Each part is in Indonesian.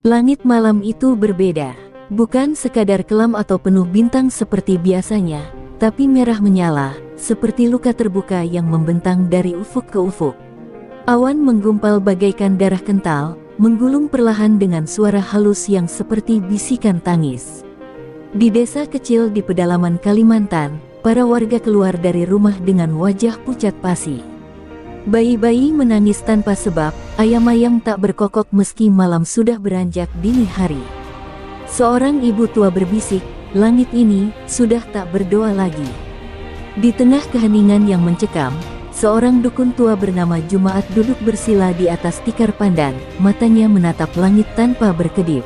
Langit malam itu berbeda. Bukan sekadar kelam atau penuh bintang seperti biasanya, tapi merah menyala, seperti luka terbuka yang membentang dari ufuk ke ufuk. Awan menggumpal bagaikan darah kental, menggulung perlahan dengan suara halus yang seperti bisikan tangis. Di desa kecil di pedalaman Kalimantan, para warga keluar dari rumah dengan wajah pucat pasi. Bayi-bayi menangis tanpa sebab, ayam-ayam tak berkokok meski malam sudah beranjak dini hari. Seorang ibu tua berbisik, langit ini sudah tak berdoa lagi. Di tengah keheningan yang mencekam, seorang dukun tua bernama Jumaat duduk bersila di atas tikar pandan, matanya menatap langit tanpa berkedip.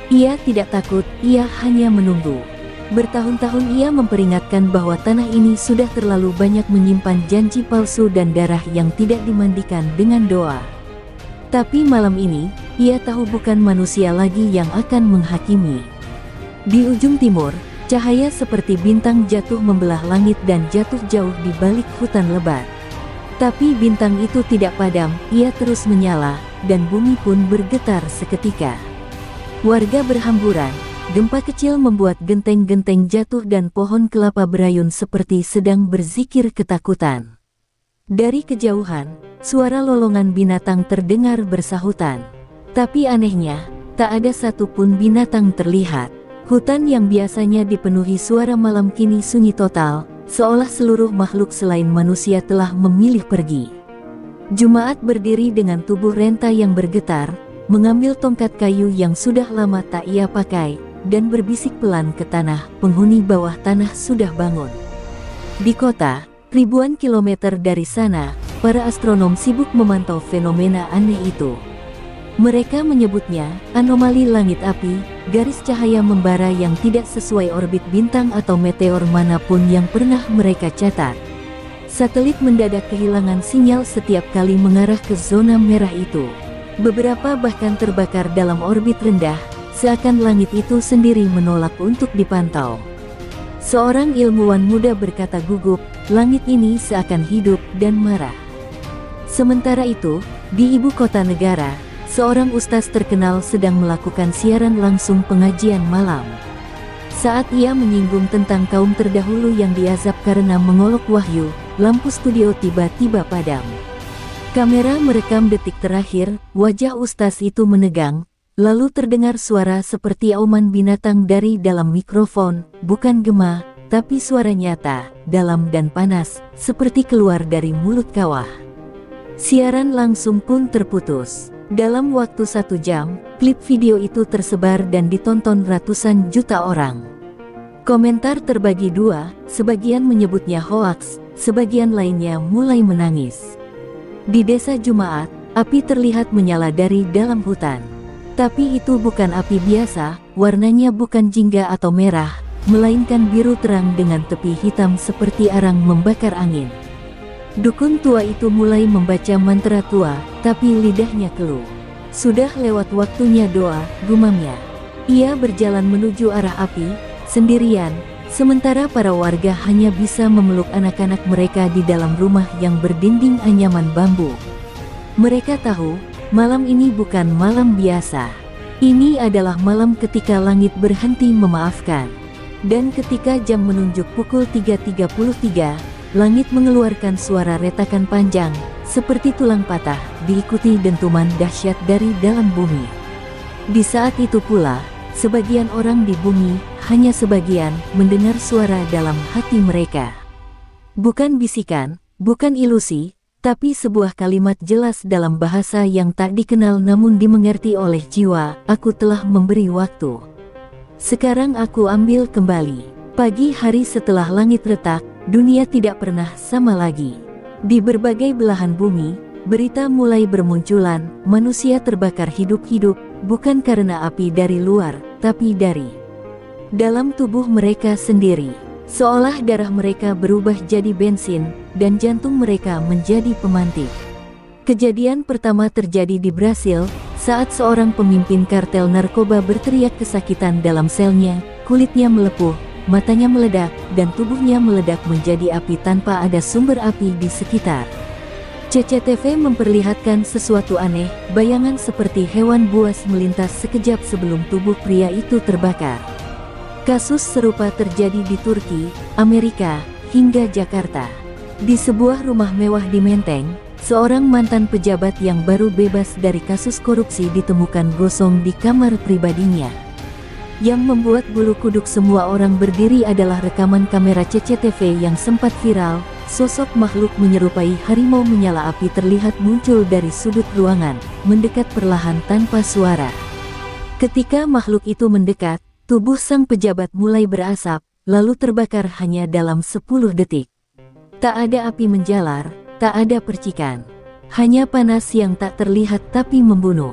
Ia tidak takut, ia hanya menunggu. Bertahun-tahun ia memperingatkan bahwa tanah ini sudah terlalu banyak menyimpan janji palsu dan darah yang tidak dimandikan dengan doa. Tapi malam ini, ia tahu bukan manusia lagi yang akan menghakimi. Di ujung timur, cahaya seperti bintang jatuh membelah langit dan jatuh jauh di balik hutan lebat. Tapi bintang itu tidak padam, ia terus menyala, dan bumi pun bergetar seketika. Warga berhamburan. Gempa kecil membuat genteng-genteng jatuh dan pohon kelapa berayun seperti sedang berzikir ketakutan. Dari kejauhan, suara lolongan binatang terdengar bersahutan. Tapi anehnya, tak ada satupun binatang terlihat. Hutan yang biasanya dipenuhi suara malam kini sunyi total, seolah seluruh makhluk selain manusia telah memilih pergi. Jumaat berdiri dengan tubuh renta yang bergetar, mengambil tongkat kayu yang sudah lama tak ia pakai, dan berbisik pelan ke tanah, penghuni bawah tanah sudah bangun. Di kota, ribuan kilometer dari sana, para astronom sibuk memantau fenomena aneh itu. Mereka menyebutnya anomali langit api, garis cahaya membara yang tidak sesuai orbit bintang atau meteor manapun yang pernah mereka catat. Satelit mendadak kehilangan sinyal setiap kali mengarah ke zona merah itu. Beberapa bahkan terbakar dalam orbit rendah, seakan langit itu sendiri menolak untuk dipantau. Seorang ilmuwan muda berkata gugup, langit ini seakan hidup dan marah. Sementara itu, di ibu kota negara, seorang ustaz terkenal sedang melakukan siaran langsung pengajian malam. Saat ia menyinggung tentang kaum terdahulu yang diazab karena mengolok wahyu, lampu studio tiba-tiba padam. Kamera merekam detik terakhir, wajah ustaz itu menegang. Lalu terdengar suara seperti auman binatang dari dalam mikrofon, bukan gema, tapi suara nyata, dalam dan panas, seperti keluar dari mulut kawah. Siaran langsung pun terputus. Dalam waktu 1 jam, klip video itu tersebar dan ditonton ratusan juta orang. Komentar terbagi dua, sebagian menyebutnya hoaks, sebagian lainnya mulai menangis. Di desa Jumaat, api terlihat menyala dari dalam hutan. Tapi itu bukan api biasa, warnanya bukan jingga atau merah, melainkan biru terang dengan tepi hitam seperti arang membakar angin. Dukun tua itu mulai membaca mantra tua, tapi lidahnya keluh. Sudah lewat waktunya doa, gumamnya. Ia berjalan menuju arah api, sendirian, sementara para warga hanya bisa memeluk anak-anak mereka di dalam rumah yang berdinding anyaman bambu. Mereka tahu, malam ini bukan malam biasa. Ini adalah malam ketika langit berhenti memaafkan. Dan ketika jam menunjuk pukul 3.33, langit mengeluarkan suara retakan panjang, seperti tulang patah, diikuti dentuman dahsyat dari dalam bumi. Di saat itu pula, sebagian orang di bumi, hanya sebagian, mendengar suara dalam hati mereka. Bukan bisikan, bukan ilusi, tapi sebuah kalimat jelas dalam bahasa yang tak dikenal namun dimengerti oleh jiwa, aku telah memberi waktu. Sekarang aku ambil kembali. Pagi hari setelah langit retak, dunia tidak pernah sama lagi. Di berbagai belahan bumi, berita mulai bermunculan, manusia terbakar hidup-hidup, bukan karena api dari luar, tapi dari dalam tubuh mereka sendiri. Seolah darah mereka berubah jadi bensin, dan jantung mereka menjadi pemantik. Kejadian pertama terjadi di Brasil, saat seorang pemimpin kartel narkoba berteriak kesakitan dalam selnya, kulitnya melepuh, matanya meledak, dan tubuhnya meledak menjadi api tanpa ada sumber api di sekitar. CCTV memperlihatkan sesuatu aneh, bayangan seperti hewan buas melintas sekejap sebelum tubuh pria itu terbakar. Kasus serupa terjadi di Turki, Amerika, hingga Jakarta. Di sebuah rumah mewah di Menteng, seorang mantan pejabat yang baru bebas dari kasus korupsi ditemukan gosong di kamar pribadinya. Yang membuat bulu kuduk semua orang berdiri adalah rekaman kamera CCTV yang sempat viral. Sosok makhluk menyerupai harimau menyala api terlihat muncul dari sudut ruangan, mendekat perlahan tanpa suara. Ketika makhluk itu mendekat, tubuh sang pejabat mulai berasap, lalu terbakar hanya dalam 10 detik. Tak ada api menjalar, tak ada percikan. Hanya panas yang tak terlihat tapi membunuh.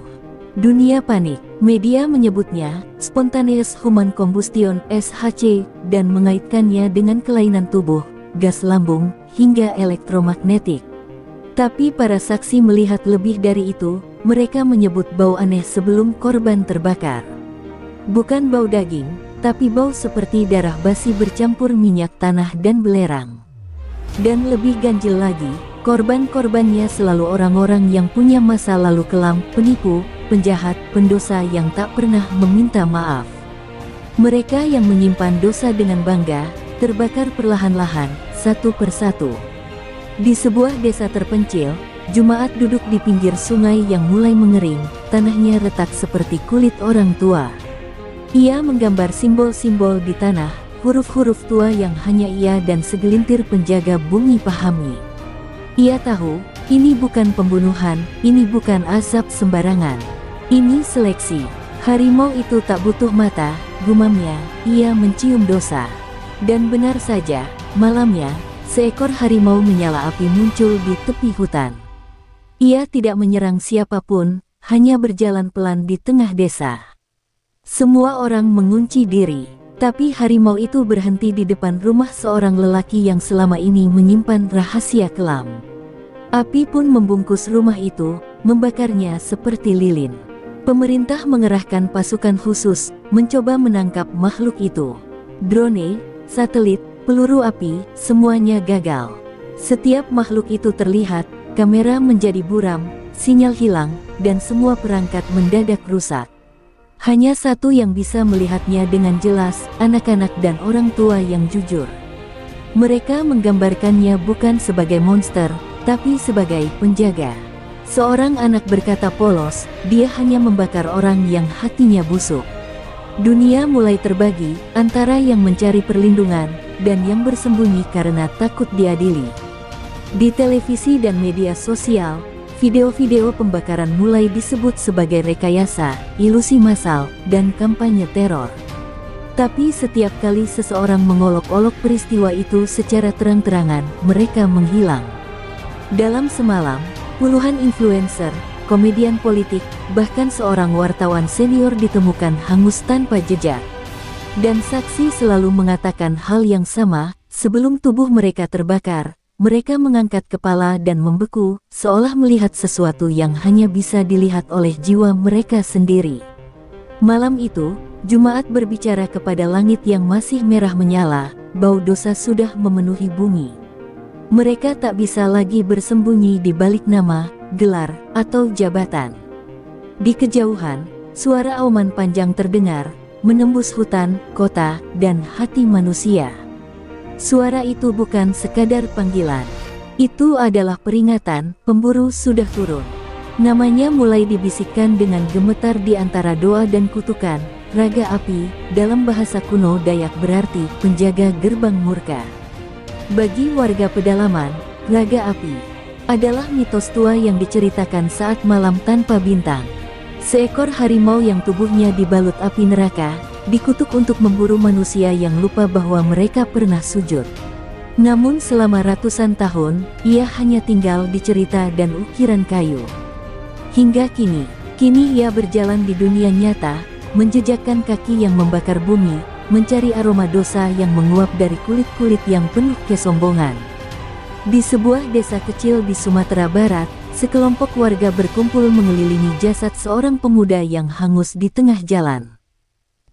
Dunia panik. Media menyebutnya spontaneous human combustion (SHC) dan mengaitkannya dengan kelainan tubuh, gas lambung, hingga elektromagnetik. Tapi para saksi melihat lebih dari itu. Mereka menyebut bau aneh sebelum korban terbakar. Bukan bau daging, tapi bau seperti darah basi bercampur minyak tanah dan belerang. Dan lebih ganjil lagi, korban-korbannya selalu orang-orang yang punya masa lalu kelam, penipu, penjahat, pendosa yang tak pernah meminta maaf. Mereka yang menyimpan dosa dengan bangga, terbakar perlahan-lahan, satu persatu. Di sebuah desa terpencil, Jumaat duduk di pinggir sungai yang mulai mengering, tanahnya retak seperti kulit orang tua. Ia menggambar simbol-simbol di tanah, huruf-huruf tua yang hanya ia dan segelintir penjaga bumi pahami. Ia tahu, ini bukan pembunuhan, ini bukan azab sembarangan. Ini seleksi. Harimau itu tak butuh mata, gumamnya, ia mencium dosa. Dan benar saja, malamnya, seekor harimau menyala api muncul di tepi hutan. Ia tidak menyerang siapapun, hanya berjalan pelan di tengah desa. Semua orang mengunci diri, tapi harimau itu berhenti di depan rumah seorang lelaki yang selama ini menyimpan rahasia kelam. Api pun membungkus rumah itu, membakarnya seperti lilin. Pemerintah mengerahkan pasukan khusus, mencoba menangkap makhluk itu. Drone, satelit, peluru api, semuanya gagal. Setiap makhluk itu terlihat, kamera menjadi buram, sinyal hilang, dan semua perangkat mendadak rusak. Hanya satu yang bisa melihatnya dengan jelas, anak-anak dan orang tua yang jujur. Mereka menggambarkannya bukan sebagai monster, tapi sebagai penjaga. Seorang anak berkata polos, dia hanya membakar orang yang hatinya busuk. Dunia mulai terbagi, antara yang mencari perlindungan, dan yang bersembunyi karena takut diadili. Di televisi dan media sosial, video-video pembakaran mulai disebut sebagai rekayasa, ilusi massal, dan kampanye teror. Tapi setiap kali seseorang mengolok-olok peristiwa itu secara terang-terangan, mereka menghilang. Dalam semalam, puluhan influencer, komedian politik, bahkan seorang wartawan senior ditemukan hangus tanpa jejak. Dan saksi selalu mengatakan hal yang sama, sebelum tubuh mereka terbakar, mereka mengangkat kepala dan membeku, seolah melihat sesuatu yang hanya bisa dilihat oleh jiwa mereka sendiri. Malam itu, Jumaat berbicara kepada langit yang masih merah menyala, bau dosa sudah memenuhi bumi. Mereka tak bisa lagi bersembunyi di balik nama, gelar, atau jabatan. Di kejauhan, suara auman panjang terdengar, menembus hutan, kota, dan hati manusia. Suara itu bukan sekadar panggilan. Itu adalah peringatan, pemburu sudah turun. Namanya mulai dibisikkan dengan gemetar di antara doa dan kutukan. Raga api, dalam bahasa kuno Dayak berarti penjaga gerbang murka. Bagi warga pedalaman, raga api adalah mitos tua yang diceritakan saat malam tanpa bintang. Seekor harimau yang tubuhnya dibalut api neraka, dikutuk untuk memburu manusia yang lupa bahwa mereka pernah sujud. Namun selama ratusan tahun, ia hanya tinggal di cerita dan ukiran kayu. Hingga kini ia berjalan di dunia nyata, menjejakkan kaki yang membakar bumi, mencari aroma dosa yang menguap dari kulit-kulit yang penuh kesombongan. Di sebuah desa kecil di Sumatera Barat, sekelompok warga berkumpul mengelilingi jasad seorang pemuda yang hangus di tengah jalan.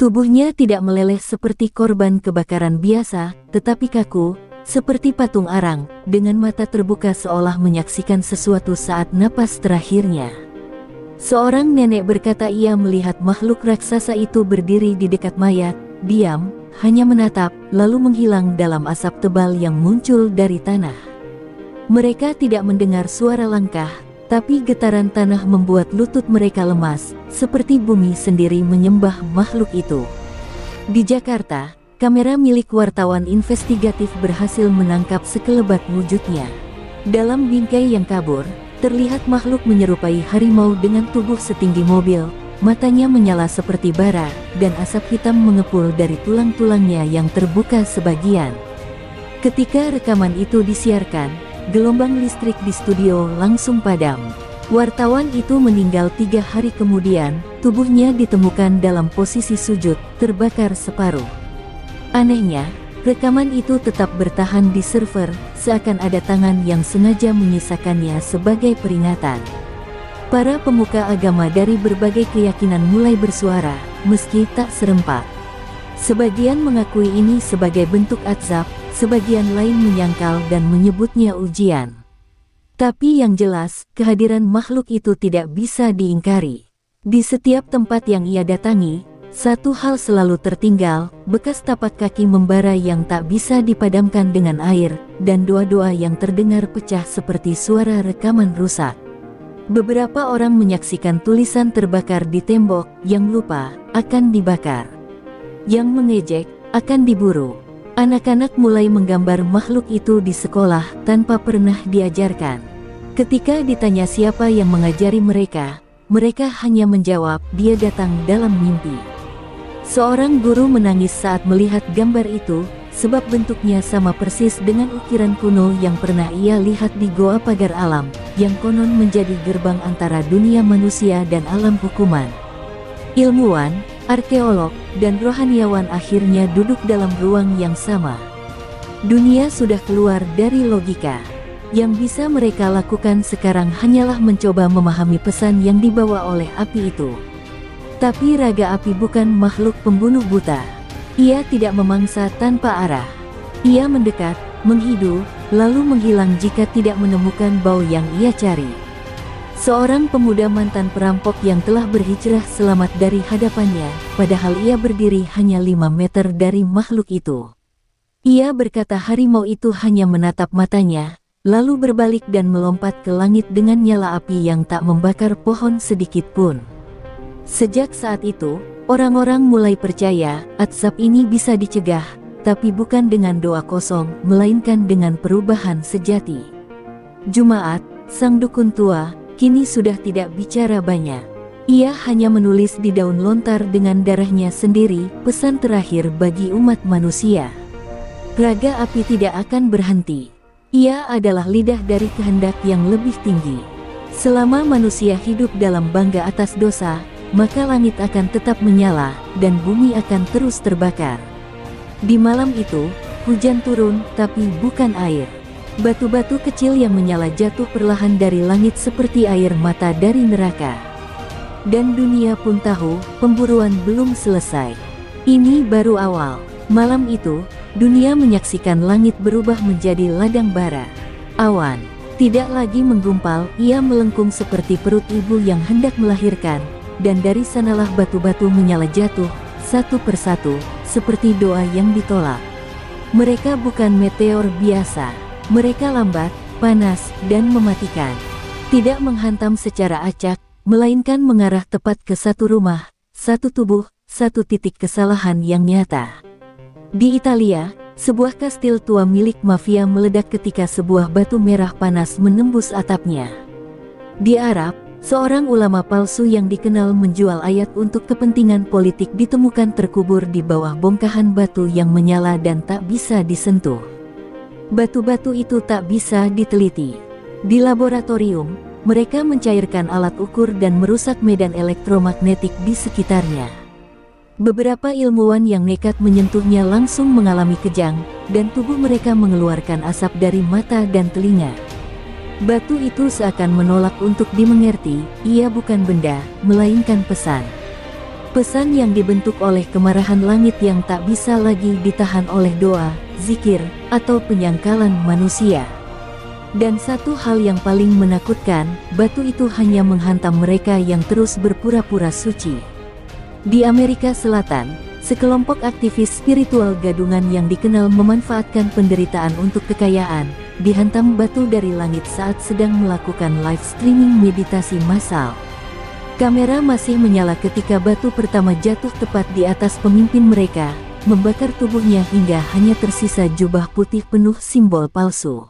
Tubuhnya tidak meleleh seperti korban kebakaran biasa, tetapi kaku, seperti patung arang, dengan mata terbuka seolah menyaksikan sesuatu saat napas terakhirnya. Seorang nenek berkata ia melihat makhluk raksasa itu berdiri di dekat mayat, diam, hanya menatap, lalu menghilang dalam asap tebal yang muncul dari tanah. Mereka tidak mendengar suara langkah, tapi getaran tanah membuat lutut mereka lemas, seperti bumi sendiri menyembah makhluk itu. Di Jakarta, kamera milik wartawan investigatif berhasil menangkap sekelebat wujudnya. Dalam bingkai yang kabur, terlihat makhluk menyerupai harimau dengan tubuh setinggi mobil, matanya menyala seperti bara, dan asap hitam mengepul dari tulang-tulangnya yang terbuka sebagian. Ketika rekaman itu disiarkan, gelombang listrik di studio langsung padam. Wartawan itu meninggal 3 hari kemudian, tubuhnya ditemukan dalam posisi sujud, terbakar separuh. Anehnya, rekaman itu tetap bertahan di server, seakan ada tangan yang sengaja menyisakannya sebagai peringatan. Para pemuka agama dari berbagai keyakinan mulai bersuara, meski tak serempak. Sebagian mengakui ini sebagai bentuk azab, sebagian lain menyangkal dan menyebutnya ujian. Tapi yang jelas, kehadiran makhluk itu tidak bisa diingkari. Di setiap tempat yang ia datangi, satu hal selalu tertinggal, bekas tapak kaki membara yang tak bisa dipadamkan dengan air, dan doa-doa yang terdengar pecah seperti suara rekaman rusak. Beberapa orang menyaksikan tulisan terbakar di tembok, yang lupa, akan dibakar. Yang mengejek, akan diburu. Anak-anak mulai menggambar makhluk itu di sekolah tanpa pernah diajarkan. Ketika ditanya siapa yang mengajari mereka, mereka hanya menjawab, dia datang dalam mimpi. Seorang guru menangis saat melihat gambar itu, sebab bentuknya sama persis dengan ukiran kuno yang pernah ia lihat di Goa Pagar Alam, yang konon menjadi gerbang antara dunia manusia dan alam hukuman. Ilmuwan, arkeolog, dan rohaniawan akhirnya duduk dalam ruang yang sama. Dunia sudah keluar dari logika. Yang bisa mereka lakukan sekarang hanyalah mencoba memahami pesan yang dibawa oleh api itu. Tapi raga api bukan makhluk pembunuh buta. Ia tidak memangsa tanpa arah. Ia mendekat, menghidu, lalu menghilang jika tidak menemukan bau yang ia cari. Seorang pemuda mantan perampok yang telah berhijrah selamat dari hadapannya, padahal ia berdiri hanya 5 meter dari makhluk itu. Ia berkata harimau itu hanya menatap matanya, lalu berbalik dan melompat ke langit dengan nyala api yang tak membakar pohon sedikit pun. Sejak saat itu, orang-orang mulai percaya, azab ini bisa dicegah, tapi bukan dengan doa kosong, melainkan dengan perubahan sejati. Jumaat, sang dukun tua, kini sudah tidak bicara banyak. Ia hanya menulis di daun lontar dengan darahnya sendiri, pesan terakhir bagi umat manusia. Raga api tidak akan berhenti. Ia adalah lidah dari kehendak yang lebih tinggi. Selama manusia hidup dalam bangga atas dosa, maka langit akan tetap menyala, dan bumi akan terus terbakar. Di malam itu, hujan turun, tapi bukan air. Batu-batu kecil yang menyala jatuh perlahan dari langit seperti air mata dari neraka. Dan dunia pun tahu, pemburuan belum selesai. Ini baru awal. Malam itu, dunia menyaksikan langit berubah menjadi ladang bara. Awan tidak lagi menggumpal, ia melengkung seperti perut ibu yang hendak melahirkan, dan dari sanalah batu-batu menyala jatuh, satu persatu, seperti doa yang ditolak. Mereka bukan meteor biasa. Mereka lambat, panas, dan mematikan. Tidak menghantam secara acak, melainkan mengarah tepat ke satu rumah, satu tubuh, satu titik kesalahan yang nyata. Di Italia, sebuah kastil tua milik mafia meledak ketika sebuah batu merah panas menembus atapnya. Di Arab, seorang ulama palsu yang dikenal menjual ayat untuk kepentingan politik ditemukan terkubur di bawah bongkahan batu yang menyala dan tak bisa disentuh. Batu-batu itu tak bisa diteliti. Di laboratorium, mereka mencairkan alat ukur dan merusak medan elektromagnetik di sekitarnya. Beberapa ilmuwan yang nekat menyentuhnya langsung mengalami kejang, dan tubuh mereka mengeluarkan asap dari mata dan telinga. Batu itu seakan menolak untuk dimengerti, ia bukan benda, melainkan pesan. Pesan yang dibentuk oleh kemarahan langit yang tak bisa lagi ditahan oleh doa, zikir, atau penyangkalan manusia. Dan satu hal yang paling menakutkan, batu itu hanya menghantam mereka yang terus berpura-pura suci. Di Amerika Selatan, sekelompok aktivis spiritual gadungan yang dikenal memanfaatkan penderitaan untuk kekayaan, dihantam batu dari langit saat sedang melakukan live streaming meditasi massal. Kamera masih menyala ketika batu pertama jatuh tepat di atas pemimpin mereka, membakar tubuhnya hingga hanya tersisa jubah putih penuh simbol palsu.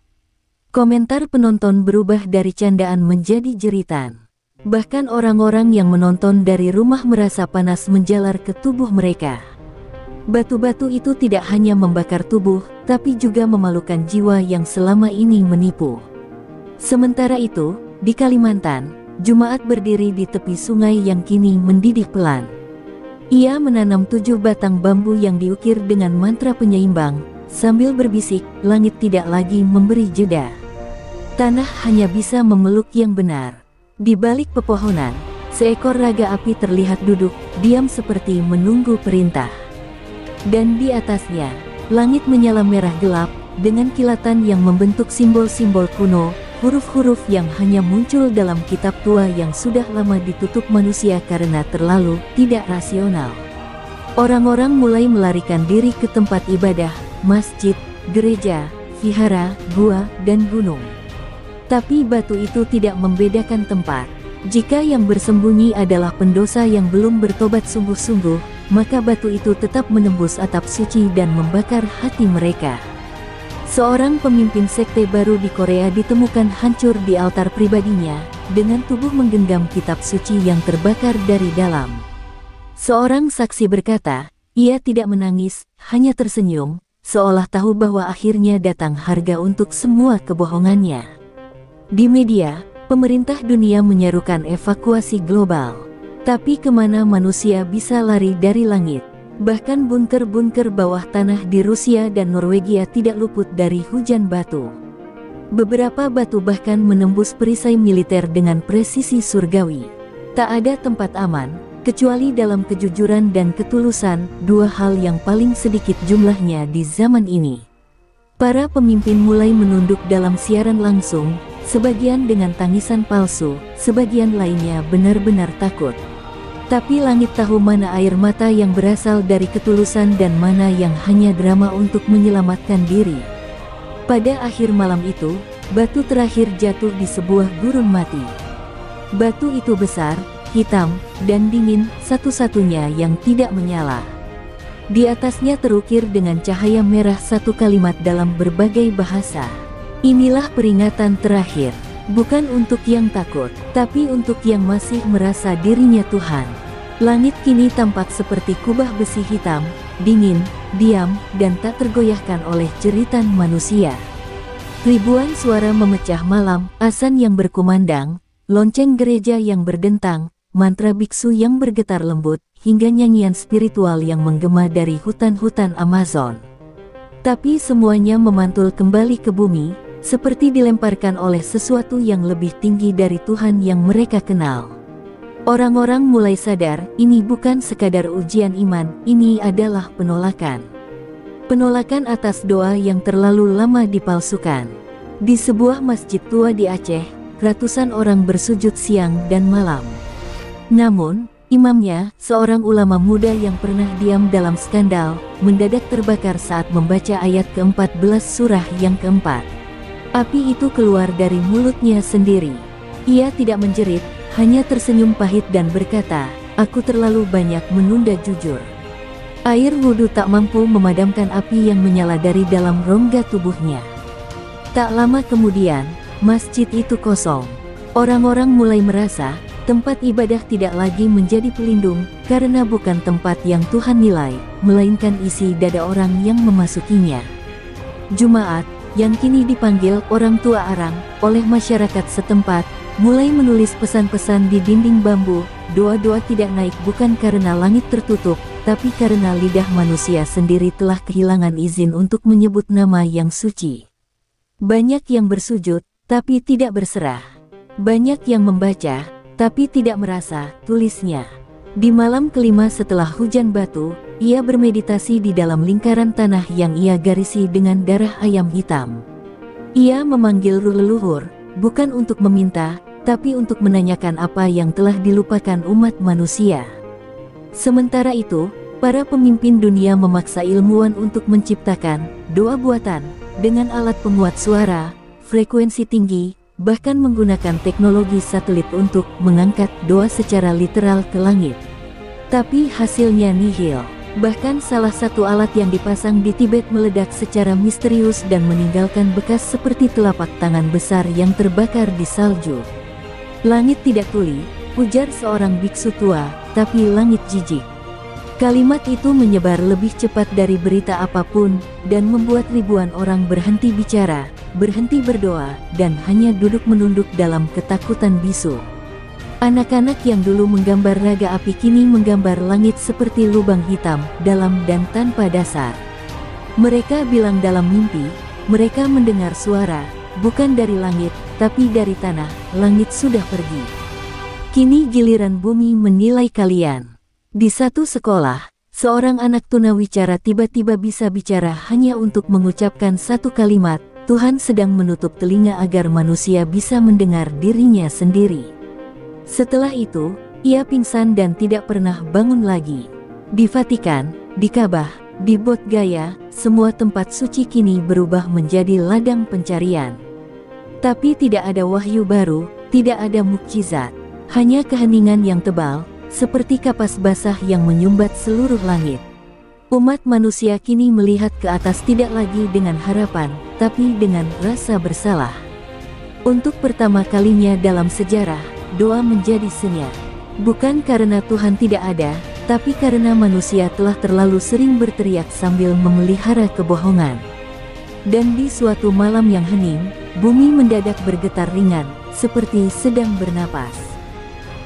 Komentar penonton berubah dari candaan menjadi jeritan. Bahkan orang-orang yang menonton dari rumah merasa panas menjalar ke tubuh mereka. Batu-batu itu tidak hanya membakar tubuh, tapi juga memalukan jiwa yang selama ini menipu. Sementara itu, di Kalimantan, Jumaat berdiri di tepi sungai yang kini mendidih pelan. Ia menanam 7 batang bambu yang diukir dengan mantra penyeimbang, sambil berbisik, langit tidak lagi memberi jeda. Tanah hanya bisa memeluk yang benar. Di balik pepohonan, seekor raga api terlihat duduk, diam seperti menunggu perintah. Dan di atasnya, langit menyala merah gelap, dengan kilatan yang membentuk simbol-simbol kuno, huruf-huruf yang hanya muncul dalam kitab tua yang sudah lama ditutup manusia karena terlalu tidak rasional. Orang-orang mulai melarikan diri ke tempat ibadah, masjid, gereja, vihara, gua, dan gunung. Tapi batu itu tidak membedakan tempat. Jika yang bersembunyi adalah pendosa yang belum bertobat sungguh-sungguh, maka batu itu tetap menembus atap suci dan membakar hati mereka. Seorang pemimpin sekte baru di Korea ditemukan hancur di altar pribadinya, dengan tubuh menggenggam kitab suci yang terbakar dari dalam. Seorang saksi berkata, ia tidak menangis, hanya tersenyum, seolah tahu bahwa akhirnya datang harga untuk semua kebohongannya. Di media, pemerintah dunia menyerukan evakuasi global. Tapi kemana manusia bisa lari dari langit? Bahkan bunker-bunker bawah tanah di Rusia dan Norwegia tidak luput dari hujan batu. Beberapa batu bahkan menembus perisai militer dengan presisi surgawi. Tak ada tempat aman, kecuali dalam kejujuran dan ketulusan, 2 hal yang paling sedikit jumlahnya di zaman ini. Para pemimpin mulai menunduk dalam siaran langsung, sebagian dengan tangisan palsu, sebagian lainnya benar-benar takut. Tapi langit tahu mana air mata yang berasal dari ketulusan dan mana yang hanya drama untuk menyelamatkan diri. Pada akhir malam itu, batu terakhir jatuh di sebuah gurun mati. Batu itu besar, hitam, dan dingin, satu-satunya yang tidak menyala. Di atasnya terukir dengan cahaya merah satu kalimat dalam berbagai bahasa. Inilah peringatan terakhir. Bukan untuk yang takut, tapi untuk yang masih merasa dirinya Tuhan. Langit kini tampak seperti kubah besi hitam, dingin, diam, dan tak tergoyahkan oleh jeritan manusia. Ribuan suara memecah malam, azan yang berkumandang, lonceng gereja yang berdentang, mantra biksu yang bergetar lembut, hingga nyanyian spiritual yang menggema dari hutan-hutan Amazon. Tapi semuanya memantul kembali ke bumi, seperti dilemparkan oleh sesuatu yang lebih tinggi dari Tuhan yang mereka kenal. Orang-orang mulai sadar, ini bukan sekadar ujian iman, ini adalah penolakan. Penolakan atas doa yang terlalu lama dipalsukan. Di sebuah masjid tua di Aceh, ratusan orang bersujud siang dan malam. Namun, imamnya, seorang ulama muda yang pernah diam dalam skandal, mendadak terbakar saat membaca ayat ke-14 surah yang keempat. Api itu keluar dari mulutnya sendiri. Ia tidak menjerit, hanya tersenyum pahit dan berkata, "Aku terlalu banyak menunda jujur." Air wudhu tak mampu memadamkan api yang menyala dari dalam rongga tubuhnya. Tak lama kemudian, masjid itu kosong. Orang-orang mulai merasa, tempat ibadah tidak lagi menjadi pelindung, karena bukan tempat yang Tuhan nilai, melainkan isi dada orang yang memasukinya. Jumaat, yang kini dipanggil orang tua arang oleh masyarakat setempat, mulai menulis pesan-pesan di dinding bambu. Doa-doa tidak naik bukan karena langit tertutup, tapi karena lidah manusia sendiri telah kehilangan izin untuk menyebut nama yang suci. Banyak yang bersujud, tapi tidak berserah. Banyak yang membaca, tapi tidak merasa, tulisnya. Di malam kelima setelah hujan batu, ia bermeditasi di dalam lingkaran tanah yang ia garisi dengan darah ayam hitam. Ia memanggil leluhur, bukan untuk meminta, tapi untuk menanyakan apa yang telah dilupakan umat manusia. Sementara itu, para pemimpin dunia memaksa ilmuwan untuk menciptakan doa buatan dengan alat penguat suara, frekuensi tinggi, bahkan menggunakan teknologi satelit untuk mengangkat doa secara literal ke langit. Tapi hasilnya nihil. Bahkan salah satu alat yang dipasang di Tibet meledak secara misterius dan meninggalkan bekas seperti telapak tangan besar yang terbakar di salju. "Langit tidak tuli," ujar seorang biksu tua, "tapi langit jijik." Kalimat itu menyebar lebih cepat dari berita apapun, dan membuat ribuan orang berhenti bicara, berhenti berdoa, dan hanya duduk menunduk dalam ketakutan bisu. Anak-anak yang dulu menggambar naga api kini menggambar langit seperti lubang hitam, dalam dan tanpa dasar. Mereka bilang dalam mimpi, mereka mendengar suara, bukan dari langit, tapi dari tanah. Langit sudah pergi. Kini giliran bumi menilai kalian. Di satu sekolah, seorang anak tunawicara tiba-tiba bisa bicara hanya untuk mengucapkan satu kalimat, "Tuhan sedang menutup telinga agar manusia bisa mendengar dirinya sendiri." Setelah itu, ia pingsan dan tidak pernah bangun lagi. Di Vatikan, di Ka'bah, di Bodh Gaya, semua tempat suci kini berubah menjadi ladang pencarian. Tapi tidak ada wahyu baru, tidak ada mukjizat, hanya keheningan yang tebal, seperti kapas basah yang menyumbat seluruh langit. Umat manusia kini melihat ke atas tidak lagi dengan harapan, tapi dengan rasa bersalah. Untuk pertama kalinya dalam sejarah, doa menjadi senyap. Bukan karena Tuhan tidak ada, tapi karena manusia telah terlalu sering berteriak sambil memelihara kebohongan. Dan di suatu malam yang hening, bumi mendadak bergetar ringan, seperti sedang bernapas.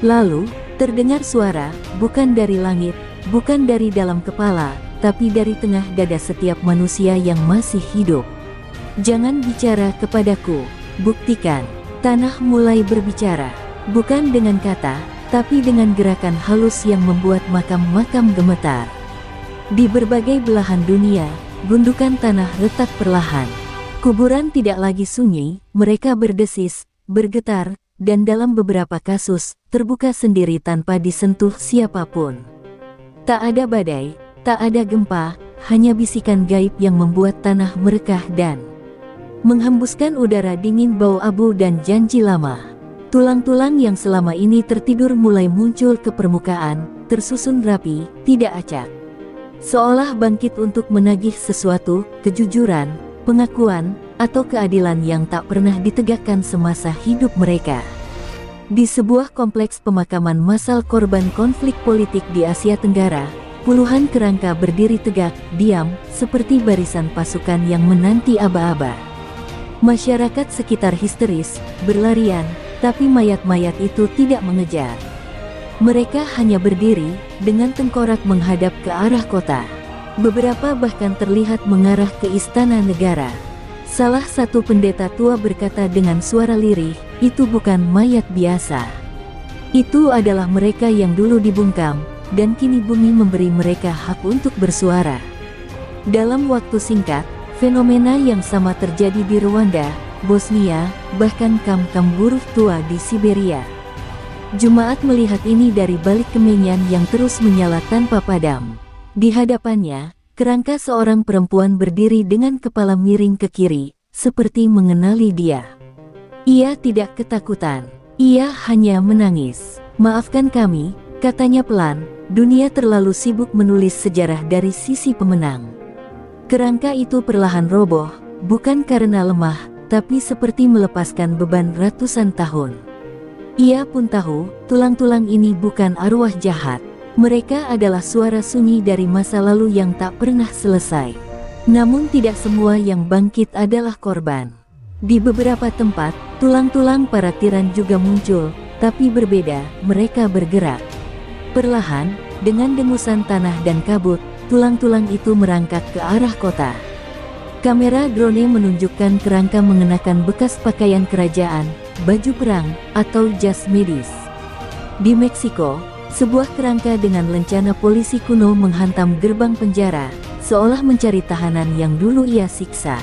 Lalu, terdengar suara, bukan dari langit, bukan dari dalam kepala, tapi dari tengah dada setiap manusia yang masih hidup. "Jangan bicara kepadaku, buktikan." Tanah mulai berbicara, bukan dengan kata, tapi dengan gerakan halus yang membuat makam-makam gemetar. Di berbagai belahan dunia, gundukan tanah retak perlahan. Kuburan tidak lagi sunyi, mereka berdesis, bergetar, dan dalam beberapa kasus, terbuka sendiri tanpa disentuh siapapun. Tak ada badai, tak ada gempa, hanya bisikan gaib yang membuat tanah merekah dan menghembuskan udara dingin bau abu dan janji lama. Tulang-tulang yang selama ini tertidur mulai muncul ke permukaan, tersusun rapi, tidak acak. Seolah bangkit untuk menagih sesuatu, kejujuran, pengakuan, atau keadilan yang tak pernah ditegakkan semasa hidup mereka. Di sebuah kompleks pemakaman massal korban konflik politik di Asia Tenggara, puluhan kerangka berdiri tegak, diam, seperti barisan pasukan yang menanti aba-aba. Masyarakat sekitar histeris, berlarian, tapi mayat-mayat itu tidak mengejar. Mereka hanya berdiri, dengan tengkorak menghadap ke arah kota. Beberapa bahkan terlihat mengarah ke istana negara. Salah satu pendeta tua berkata dengan suara lirih, "Itu bukan mayat biasa. Itu adalah mereka yang dulu dibungkam, dan kini bumi memberi mereka hak untuk bersuara." Dalam waktu singkat, fenomena yang sama terjadi di Rwanda, Bosnia, bahkan kamp-kamp buruh tua di Siberia. Jemaat melihat ini dari balik kemenyan yang terus menyala tanpa padam. Di hadapannya, kerangka seorang perempuan berdiri dengan kepala miring ke kiri, seperti mengenali dia. Ia tidak ketakutan, ia hanya menangis. "Maafkan kami," katanya pelan, "dunia terlalu sibuk menulis sejarah dari sisi pemenang." Kerangka itu perlahan roboh, bukan karena lemah, tapi seperti melepaskan beban ratusan tahun. Ia pun tahu, tulang-tulang ini bukan arwah jahat. Mereka adalah suara sunyi dari masa lalu yang tak pernah selesai. Namun tidak semua yang bangkit adalah korban. Di beberapa tempat, tulang-tulang para tiran juga muncul, tapi berbeda, mereka bergerak. Perlahan, dengan dengusan tanah dan kabut, tulang-tulang itu merangkak ke arah kota. Kamera drone menunjukkan kerangka mengenakan bekas pakaian kerajaan, baju perang, atau jas medis. Di Meksiko, Sebuah kerangka dengan lencana polisi kuno menghantam gerbang penjara, seolah mencari tahanan yang dulu ia siksa.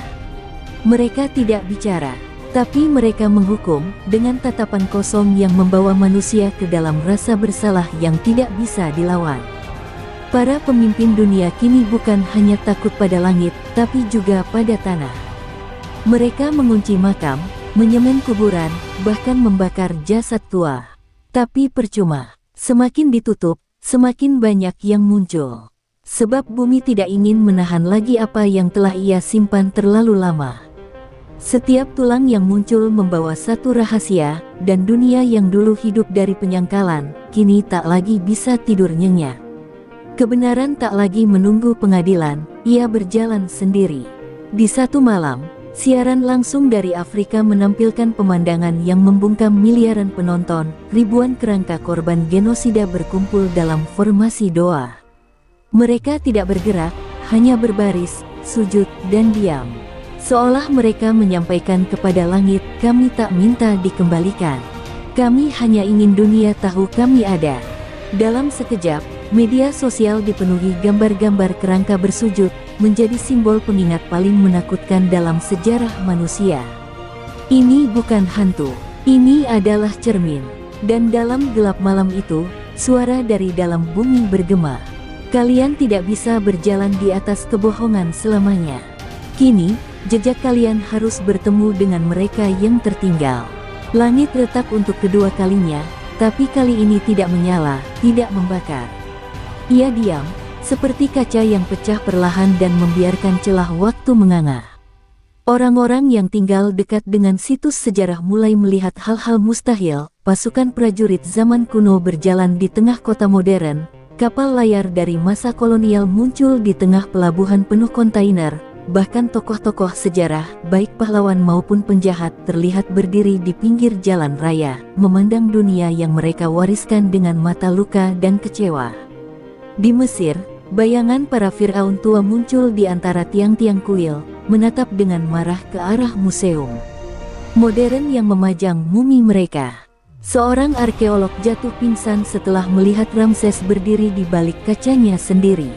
Mereka tidak bicara, tapi mereka menghukum dengan tatapan kosong yang membawa manusia ke dalam rasa bersalah yang tidak bisa dilawan. Para pemimpin dunia kini bukan hanya takut pada langit, tapi juga pada tanah. Mereka mengunci makam, menyemen kuburan, bahkan membakar jasad tua. Tapi percuma. Semakin ditutup, semakin banyak yang muncul. Sebab bumi tidak ingin menahan lagi apa yang telah ia simpan terlalu lama. Setiap tulang yang muncul membawa satu rahasia, dan dunia yang dulu hidup dari penyangkalan, kini tak lagi bisa tidur nyenyak. Kebenaran tak lagi menunggu pengadilan, ia berjalan sendiri. Di satu malam, siaran langsung dari Afrika menampilkan pemandangan yang membungkam miliaran penonton. Ribuan kerangka korban genosida berkumpul dalam formasi doa. Mereka tidak bergerak, hanya berbaris, sujud, dan diam. Seolah mereka menyampaikan kepada langit, kami tak minta dikembalikan. Kami hanya ingin dunia tahu kami ada. Dalam sekejap, media sosial dipenuhi gambar-gambar kerangka bersujud, menjadi simbol pengingat paling menakutkan dalam sejarah manusia. Ini bukan hantu, ini adalah cermin. Dan dalam gelap malam itu, suara dari dalam bumi bergema. Kalian tidak bisa berjalan di atas kebohongan selamanya. Kini, jejak kalian harus bertemu dengan mereka yang tertinggal. Langit retak untuk kedua kalinya, tapi kali ini tidak menyala, tidak membakar. Ia diam, seperti kaca yang pecah perlahan dan membiarkan celah waktu menganga. Orang-orang yang tinggal dekat dengan situs sejarah mulai melihat hal-hal mustahil. Pasukan prajurit zaman kuno berjalan di tengah kota modern, kapal layar dari masa kolonial muncul di tengah pelabuhan penuh kontainer, bahkan tokoh-tokoh sejarah, baik pahlawan maupun penjahat, terlihat berdiri di pinggir jalan raya, memandang dunia yang mereka wariskan dengan mata luka dan kecewa. Di Mesir, bayangan para Firaun tua muncul di antara tiang-tiang kuil, menatap dengan marah ke arah museum modern yang memajang mumi mereka. Seorang arkeolog jatuh pingsan setelah melihat Ramses berdiri di balik kacanya sendiri.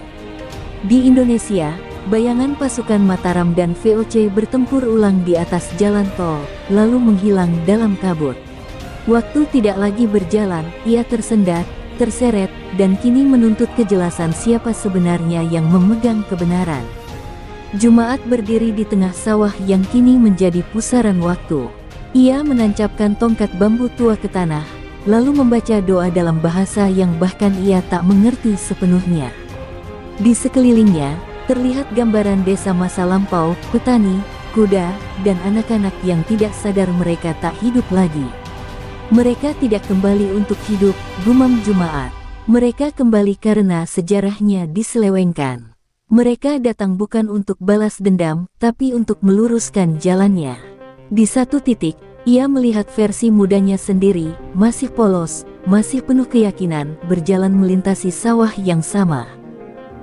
Di Indonesia, bayangan pasukan Mataram dan VOC bertempur ulang di atas jalan tol, lalu menghilang dalam kabut. Waktu tidak lagi berjalan, ia tersendat, terseret, dan kini menuntut kejelasan siapa sebenarnya yang memegang kebenaran. Jumaat berdiri di tengah sawah yang kini menjadi pusaran waktu. Ia menancapkan tongkat bambu tua ke tanah, lalu membaca doa dalam bahasa yang bahkan ia tak mengerti sepenuhnya. Di sekelilingnya, terlihat gambaran desa masa lampau, petani, kuda, dan anak-anak yang tidak sadar mereka tak hidup lagi. Mereka tidak kembali untuk hidup, gumam Jumaat. Mereka kembali karena sejarahnya diselewengkan. Mereka datang bukan untuk balas dendam, tapi untuk meluruskan jalannya. Di satu titik, ia melihat versi mudanya sendiri, masih polos, masih penuh keyakinan, berjalan melintasi sawah yang sama.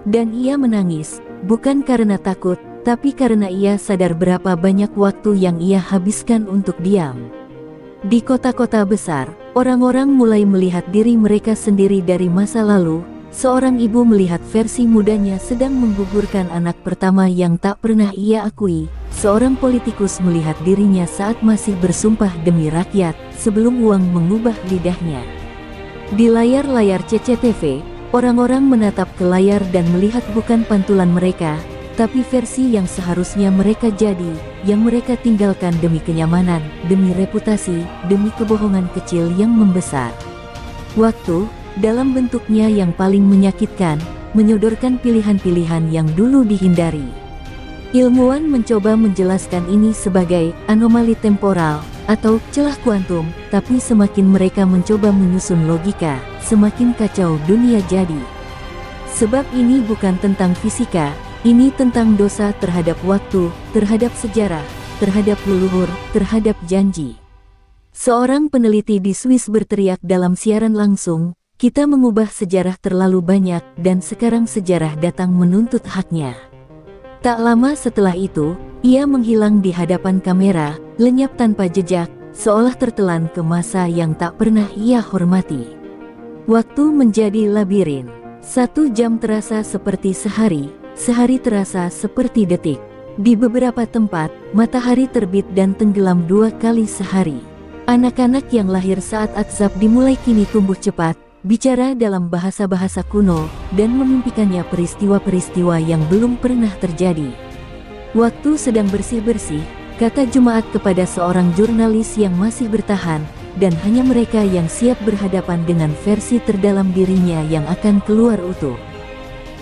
Dan ia menangis, bukan karena takut, tapi karena ia sadar berapa banyak waktu yang ia habiskan untuk diam. Di kota-kota besar, orang-orang mulai melihat diri mereka sendiri dari masa lalu. Seorang ibu melihat versi mudanya sedang menggugurkan anak pertama yang tak pernah ia akui. Seorang politikus melihat dirinya saat masih bersumpah demi rakyat, sebelum uang mengubah lidahnya. Di layar-layar CCTV, orang-orang menatap ke layar dan melihat bukan pantulan mereka, tapi versi yang seharusnya mereka jadi, yang mereka tinggalkan demi kenyamanan, demi reputasi, demi kebohongan kecil yang membesar. Waktu, dalam bentuknya yang paling menyakitkan, menyodorkan pilihan-pilihan yang dulu dihindari. Ilmuwan mencoba menjelaskan ini sebagai anomali temporal atau celah kuantum, tapi semakin mereka mencoba menyusun logika, semakin kacau dunia jadi. Sebab ini bukan tentang fisika, ini tentang dosa terhadap waktu, terhadap sejarah, terhadap leluhur, terhadap janji. Seorang peneliti di Swiss berteriak dalam siaran langsung, kita mengubah sejarah terlalu banyak dan sekarang sejarah datang menuntut haknya. Tak lama setelah itu, ia menghilang di hadapan kamera, lenyap tanpa jejak, seolah tertelan ke masa yang tak pernah ia hormati. Waktu menjadi labirin. 1 jam terasa seperti sehari, sehari terasa seperti detik. Di beberapa tempat, matahari terbit dan tenggelam 2 kali sehari. Anak-anak yang lahir saat azab dimulai kini tumbuh cepat, bicara dalam bahasa-bahasa kuno, dan memimpikannya peristiwa-peristiwa yang belum pernah terjadi. Waktu sedang bersih-bersih, kata Jumaat kepada seorang jurnalis yang masih bertahan, dan hanya mereka yang siap berhadapan dengan versi terdalam dirinya yang akan keluar utuh.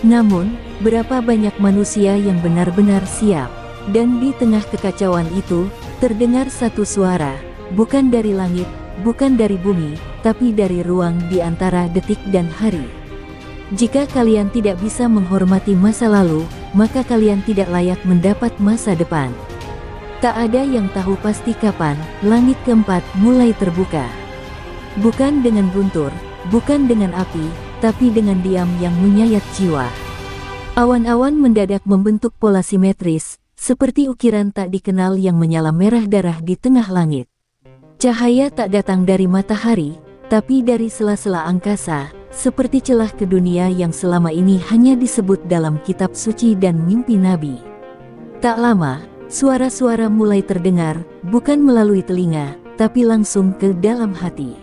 Namun, berapa banyak manusia yang benar-benar siap? Dan di tengah kekacauan itu, terdengar satu suara, bukan dari langit, bukan dari bumi, tapi dari ruang di antara detik dan hari. Jika kalian tidak bisa menghormati masa lalu, maka kalian tidak layak mendapat masa depan. Tak ada yang tahu pasti kapan langit keempat mulai terbuka. Bukan dengan guntur, bukan dengan api, tapi dengan diam yang menyayat jiwa. Awan-awan mendadak membentuk pola simetris, seperti ukiran tak dikenal yang menyala merah darah di tengah langit. Cahaya tak datang dari matahari, tapi dari sela-sela angkasa, seperti celah ke dunia yang selama ini hanya disebut dalam kitab suci dan mimpi nabi. Tak lama, suara-suara mulai terdengar, bukan melalui telinga, tapi langsung ke dalam hati.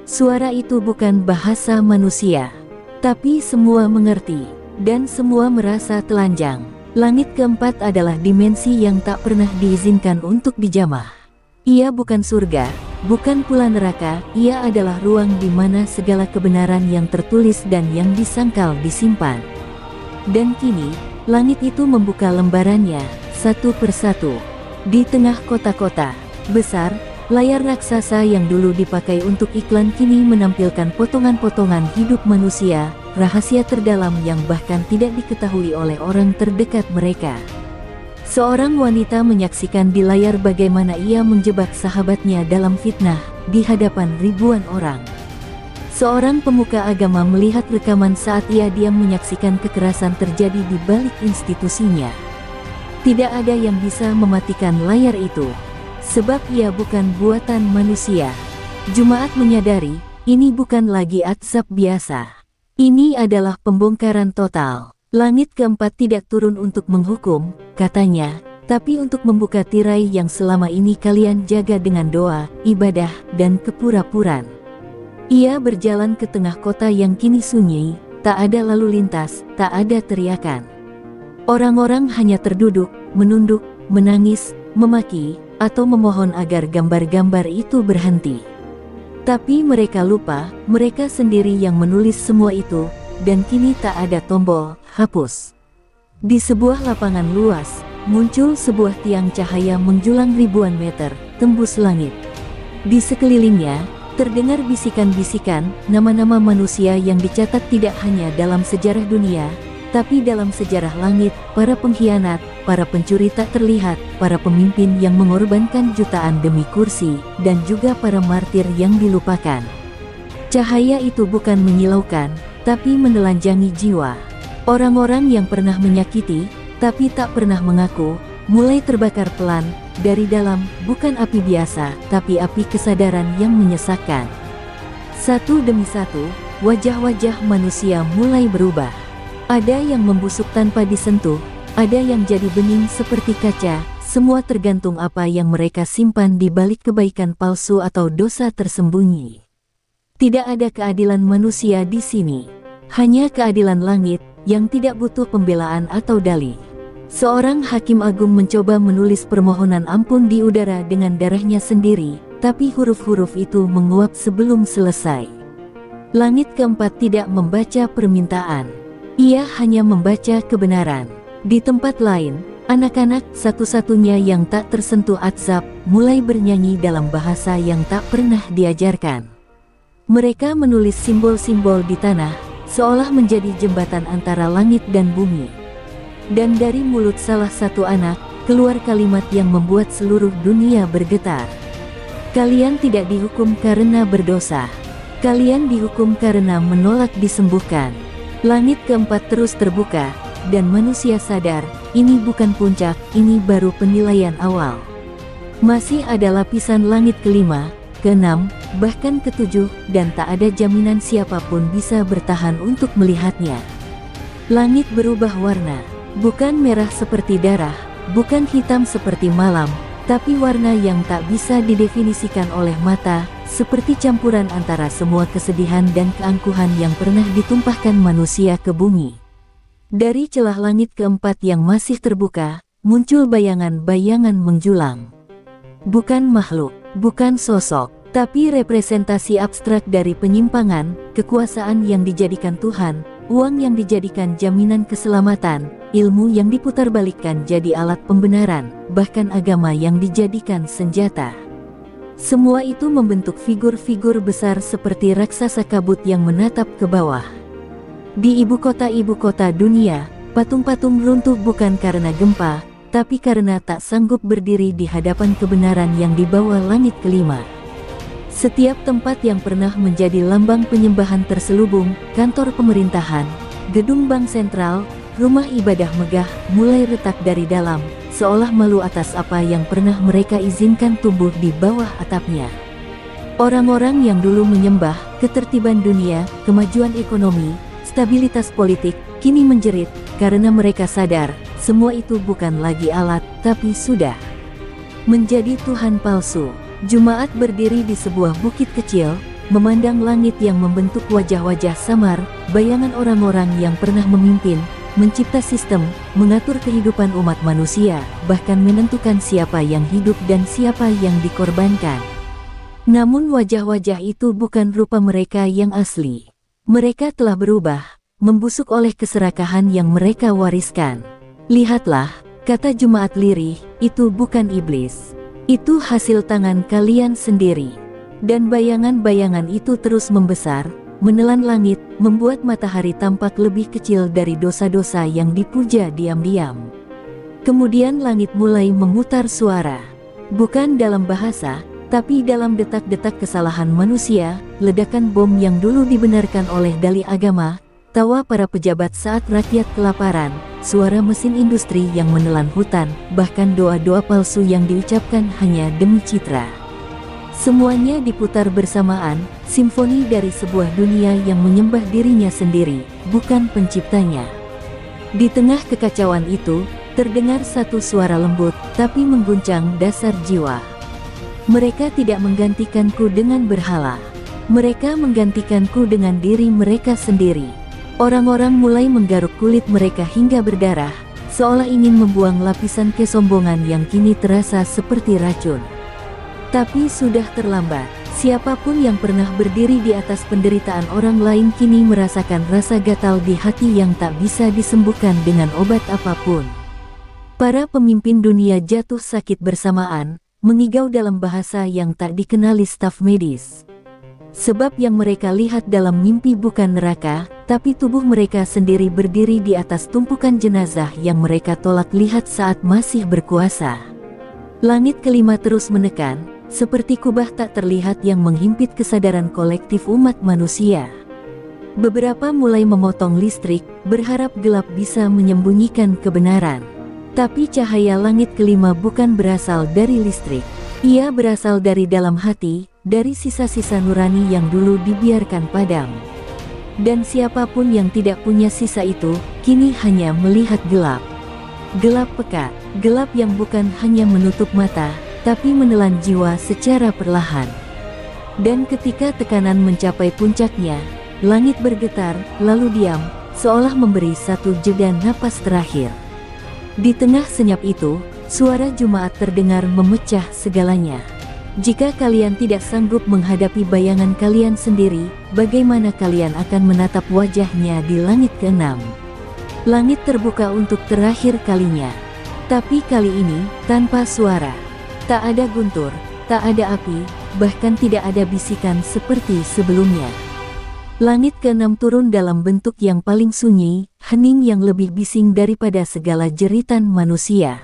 Suara itu bukan bahasa manusia, tapi semua mengerti, dan semua merasa telanjang. Langit keempat adalah dimensi yang tak pernah diizinkan untuk dijamah. Ia bukan surga, bukan pula neraka, ia adalah ruang di mana segala kebenaran yang tertulis dan yang disangkal disimpan. Dan kini, langit itu membuka lembarannya, satu persatu. Di tengah kota-kota besar, layar raksasa yang dulu dipakai untuk iklan kini menampilkan potongan-potongan hidup manusia, rahasia terdalam yang bahkan tidak diketahui oleh orang terdekat mereka. Seorang wanita menyaksikan di layar bagaimana ia menjebak sahabatnya dalam fitnah, di hadapan ribuan orang. Seorang pemuka agama melihat rekaman saat ia diam menyaksikan kekerasan terjadi di balik institusinya. Tidak ada yang bisa mematikan layar itu, sebab ia bukan buatan manusia. Jumaat menyadari, ini bukan lagi azab biasa. Ini adalah pembongkaran total. Langit keempat tidak turun untuk menghukum, katanya, tapi untuk membuka tirai yang selama ini kalian jaga dengan doa, ibadah, dan kepura-puraan. Ia berjalan ke tengah kota yang kini sunyi, tak ada lalu lintas, tak ada teriakan. Orang-orang hanya terduduk, menunduk, menangis, memaki, atau memohon agar gambar-gambar itu berhenti. Tapi mereka lupa, mereka sendiri yang menulis semua itu, dan kini tak ada tombol hapus. Di sebuah lapangan luas, muncul sebuah tiang cahaya menjulang ribuan meter, tembus langit. Di sekelilingnya, terdengar bisikan-bisikan, nama-nama manusia yang dicatat tidak hanya dalam sejarah dunia, tapi dalam sejarah langit, para pengkhianat, para pencuri tak terlihat, para pemimpin yang mengorbankan jutaan demi kursi, dan juga para martir yang dilupakan. Cahaya itu bukan menyilaukan, tapi menelanjangi jiwa. Orang-orang yang pernah menyakiti, tapi tak pernah mengaku, mulai terbakar pelan, dari dalam, bukan api biasa, tapi api kesadaran yang menyesakkan. Satu demi satu, wajah-wajah manusia mulai berubah. Ada yang membusuk tanpa disentuh, ada yang jadi bening seperti kaca, semua tergantung apa yang mereka simpan di balik kebaikan palsu atau dosa tersembunyi. Tidak ada keadilan manusia di sini, hanya keadilan langit, yang tidak butuh pembelaan atau dalih. Seorang hakim agung mencoba menulis permohonan ampun di udara dengan darahnya sendiri, tapi huruf-huruf itu menguap sebelum selesai. Langit keempat tidak membaca permintaan. Ia hanya membaca kebenaran. Di tempat lain, anak-anak satu-satunya yang tak tersentuh azab, mulai bernyanyi dalam bahasa yang tak pernah diajarkan. Mereka menulis simbol-simbol di tanah, seolah menjadi jembatan antara langit dan bumi. Dan dari mulut salah satu anak, keluar kalimat yang membuat seluruh dunia bergetar. Kalian tidak dihukum karena berdosa. Kalian dihukum karena menolak disembuhkan. Langit keempat terus terbuka, dan manusia sadar, ini bukan puncak, ini baru penilaian awal. Masih ada lapisan langit kelima, keenam, bahkan ketujuh, dan tak ada jaminan siapapun bisa bertahan untuk melihatnya. Langit berubah warna, bukan merah seperti darah, bukan hitam seperti malam, tapi warna yang tak bisa didefinisikan oleh mata, seperti campuran antara semua kesedihan dan keangkuhan yang pernah ditumpahkan manusia ke bumi. Dari celah langit keempat yang masih terbuka, muncul bayangan-bayangan menjulang. Bukan makhluk, bukan sosok, tapi representasi abstrak dari penyimpangan, kekuasaan yang dijadikan Tuhan, uang yang dijadikan jaminan keselamatan, ilmu yang diputarbalikkan jadi alat pembenaran, bahkan agama yang dijadikan senjata. Semua itu membentuk figur-figur besar seperti raksasa kabut yang menatap ke bawah. Di ibu kota dunia, patung-patung runtuh bukan karena gempa, tapi karena tak sanggup berdiri di hadapan kebenaran yang dibawa langit kelima. Setiap tempat yang pernah menjadi lambang penyembahan terselubung, kantor pemerintahan, gedung bank sentral, rumah ibadah megah, mulai retak dari dalam, seolah malu atas apa yang pernah mereka izinkan tumbuh di bawah atapnya. Orang-orang yang dulu menyembah ketertiban dunia, kemajuan ekonomi, stabilitas politik, kini menjerit, karena mereka sadar, semua itu bukan lagi alat, tapi sudah menjadi Tuhan palsu. Jumaat berdiri di sebuah bukit kecil, memandang langit yang membentuk wajah-wajah samar, bayangan orang-orang yang pernah memimpin, mencipta sistem, mengatur kehidupan umat manusia, bahkan menentukan siapa yang hidup dan siapa yang dikorbankan. Namun wajah-wajah itu bukan rupa mereka yang asli. Mereka telah berubah, membusuk oleh keserakahan yang mereka wariskan. Lihatlah, kata Jumaat lirih, itu bukan iblis. Itu hasil tangan kalian sendiri. Dan bayangan-bayangan itu terus membesar, menelan langit, membuat matahari tampak lebih kecil dari dosa-dosa yang dipuja diam-diam. Kemudian langit mulai memutar suara. Bukan dalam bahasa, tapi dalam detak-detak kesalahan manusia, ledakan bom yang dulu dibenarkan oleh dalih agama, tawa para pejabat saat rakyat kelaparan, suara mesin industri yang menelan hutan, bahkan doa-doa palsu yang diucapkan hanya demi citra. Semuanya diputar bersamaan, simfoni dari sebuah dunia yang menyembah dirinya sendiri, bukan penciptanya. Di tengah kekacauan itu, terdengar satu suara lembut, tapi mengguncang dasar jiwa. Mereka tidak menggantikanku dengan berhala. Mereka menggantikanku dengan diri mereka sendiri. Orang-orang mulai menggaruk kulit mereka hingga berdarah, seolah ingin membuang lapisan kesombongan yang kini terasa seperti racun. Tapi sudah terlambat. Siapapun yang pernah berdiri di atas penderitaan orang lain kini merasakan rasa gatal di hati yang tak bisa disembuhkan dengan obat apapun. Para pemimpin dunia jatuh sakit bersamaan, mengigau dalam bahasa yang tak dikenali staf medis. Sebab yang mereka lihat dalam mimpi bukan neraka, tapi tubuh mereka sendiri berdiri di atas tumpukan jenazah yang mereka tolak lihat saat masih berkuasa. Langit kelima terus menekan, seperti kubah tak terlihat yang menghimpit kesadaran kolektif umat manusia. Beberapa mulai memotong listrik, berharap gelap bisa menyembunyikan kebenaran. Tapi cahaya langit kelima bukan berasal dari listrik. Ia berasal dari dalam hati, dari sisa-sisa nurani yang dulu dibiarkan padam. Dan siapapun yang tidak punya sisa itu, kini hanya melihat gelap. Gelap pekat, gelap yang bukan hanya menutup mata, tapi menelan jiwa secara perlahan. Dan ketika tekanan mencapai puncaknya, langit bergetar, lalu diam, seolah memberi satu jeda napas terakhir. Di tengah senyap itu, suara Jumaat terdengar memecah segalanya. Jika kalian tidak sanggup menghadapi bayangan kalian sendiri, bagaimana kalian akan menatap wajahnya di langit keenam? Langit terbuka untuk terakhir kalinya. Tapi kali ini, tanpa suara. Tak ada guntur, tak ada api, bahkan tidak ada bisikan seperti sebelumnya. Langit keenam turun dalam bentuk yang paling sunyi, hening yang lebih bising daripada segala jeritan manusia.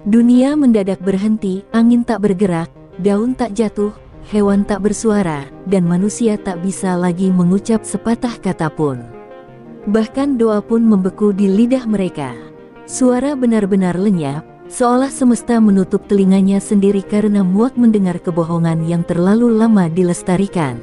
Dunia mendadak berhenti, angin tak bergerak, daun tak jatuh, hewan tak bersuara, dan manusia tak bisa lagi mengucap sepatah kata pun. Bahkan doa pun membeku di lidah mereka. Suara benar-benar lenyap, Seolah semesta menutup telinganya sendiri karena muak mendengar kebohongan yang terlalu lama dilestarikan.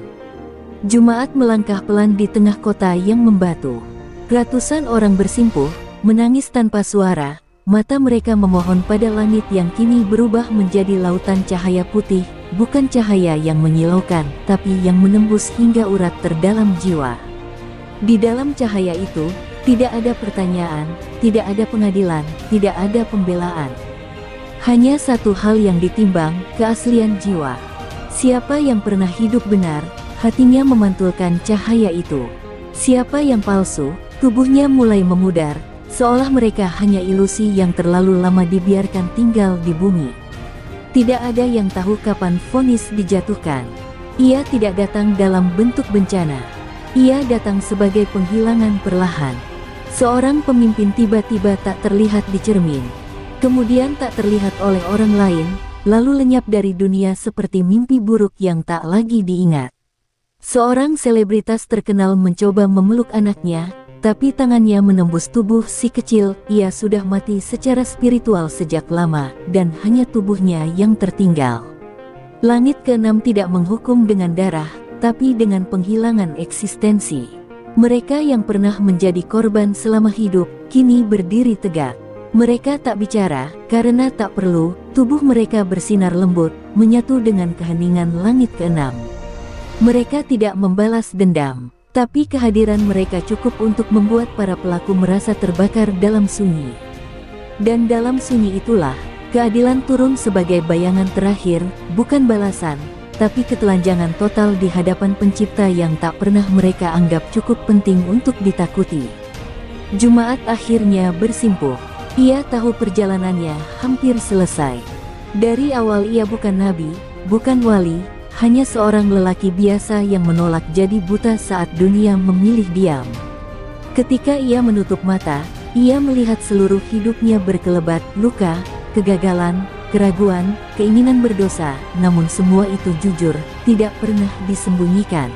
Jumaat melangkah pelan di tengah kota yang membatu. Ratusan orang bersimpuh, menangis tanpa suara, mata mereka memohon pada langit yang kini berubah menjadi lautan cahaya putih, bukan cahaya yang menyilaukan, tapi yang menembus hingga urat terdalam jiwa. Di dalam cahaya itu, tidak ada pertanyaan, tidak ada pengadilan, tidak ada pembelaan. Hanya satu hal yang ditimbang, keaslian jiwa. Siapa yang pernah hidup benar, hatinya memantulkan cahaya itu. Siapa yang palsu, tubuhnya mulai memudar, seolah mereka hanya ilusi yang terlalu lama dibiarkan tinggal di bumi. Tidak ada yang tahu kapan vonis dijatuhkan. Ia tidak datang dalam bentuk bencana. Ia datang sebagai penghilangan perlahan. Seorang pemimpin tiba-tiba tak terlihat di cermin, kemudian tak terlihat oleh orang lain, lalu lenyap dari dunia seperti mimpi buruk yang tak lagi diingat. Seorang selebritas terkenal mencoba memeluk anaknya, tapi tangannya menembus tubuh si kecil. Ia sudah mati secara spiritual sejak lama, dan hanya tubuhnya yang tertinggal. Langit keenam tidak menghukum dengan darah, tapi dengan penghilangan eksistensi. Mereka yang pernah menjadi korban selama hidup, kini berdiri tegak. Mereka tak bicara, karena tak perlu. Tubuh mereka bersinar lembut, menyatu dengan keheningan langit keenam. Mereka tidak membalas dendam, tapi kehadiran mereka cukup untuk membuat para pelaku merasa terbakar dalam sunyi. Dan dalam sunyi itulah, keadilan turun sebagai bayangan terakhir, bukan balasan, tapi ketelanjangan total di hadapan pencipta yang tak pernah mereka anggap cukup penting untuk ditakuti. Jumaat akhirnya bersimpuh. Ia tahu perjalanannya hampir selesai. Dari awal ia bukan nabi, bukan wali, hanya seorang lelaki biasa yang menolak jadi buta saat dunia memilih diam. Ketika ia menutup mata, ia melihat seluruh hidupnya berkelebat luka, kegagalan, keraguan, keinginan berdosa, namun semua itu jujur, tidak pernah disembunyikan.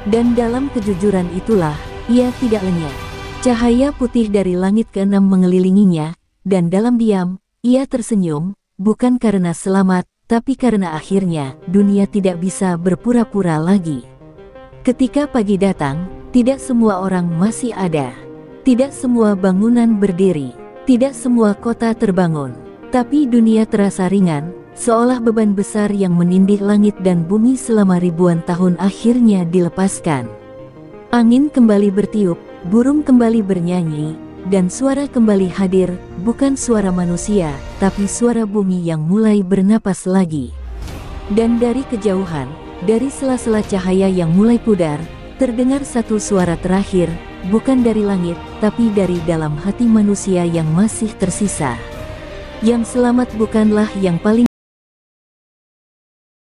Dan dalam kejujuran itulah, ia tidak lenyap. Cahaya putih dari langit keenam mengelilinginya, dan dalam diam, ia tersenyum, bukan karena selamat, tapi karena akhirnya, dunia tidak bisa berpura-pura lagi. Ketika pagi datang, tidak semua orang masih ada. Tidak semua bangunan berdiri, tidak semua kota terbangun. Tapi dunia terasa ringan, seolah beban besar yang menindih langit dan bumi selama ribuan tahun akhirnya dilepaskan. Angin kembali bertiup, burung kembali bernyanyi, dan suara kembali hadir, bukan suara manusia, tapi suara bumi yang mulai bernapas lagi. Dan dari kejauhan, dari sela-sela cahaya yang mulai pudar, terdengar satu suara terakhir, bukan dari langit, tapi dari dalam hati manusia yang masih tersisa. Yang selamat bukanlah yang paling